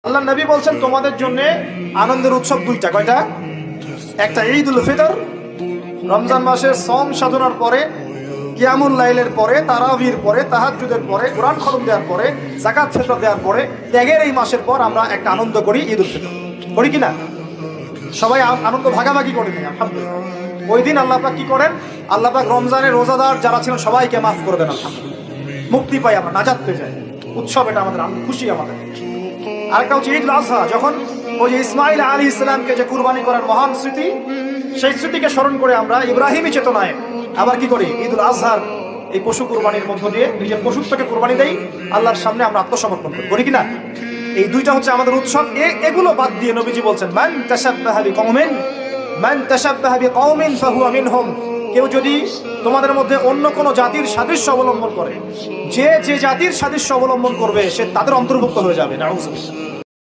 আল্লাহ নবী বলছেন তোমাদের জন্য আনন্দের উৎসব দুইটা। কয়টা? একটা ঈদুল ফিতর, রমজান মাসের সম সাধনার পরে, কিয়ামুল লাইলের পরে, তারাবির পরে, তাহাজ্জুদের পরে, কোরআন খতম দেওয়ার পরে, যাকাত ফিতর দেওয়ার পরে, ত্যাগের এই মাসের পর আমরা একটা আনন্দ করি, ঈদুল ফিতর করি কিনা? সবাই আনন্দ ভাগাভাগি করে নেই আলহামদুলিল্লাহ। ওই দিন আল্লাহ পাক কি করেন? আল্লাহ পাক রমজানের রোজাদার যারা ছিলেন সবাইকে মাফ করে দেন আলহামদুলিল্লাহ। মুক্তি পাই আমরা, নাজাত পেয়ে যাই। উৎসব এটা আমাদের, খুশি আমাদের। আরেকটা হচ্ছে ঈদুল আজহা, যখন ওই যে ইসমাইল আলাইহিস সালামকে যে কুরবানি করার মহান স্মৃতি, সেই স্মৃতিকে স্মরণ করে আমরা ইব্রাহিমী চেতনায় আবার কি করি? ঈদুল আজহার এই পশু কুরবানির মধ্য দিয়ে নিজের পশুত্বকে কুরবানি দেই, আল্লাহর সামনে আমরা আত্মসমর্পণ করি কিনা? এই দুইটা হচ্ছে আমাদের উৎসব। এগুলো বাদ দিয়ে নবীজি বলছেন মান তাশাব্বাহা বিকওমিন ফাহুয়া মিনহুম। কেউ যদি তোমাদের মধ্যে অন্য কোনো জাতির সাদৃশ্য অবলম্বন করে, যে জাতির সাদৃশ্য অবলম্বন করবে সে তাদের অন্তর্ভুক্ত হয়ে যাবে। নাউযুবিল্লাহ।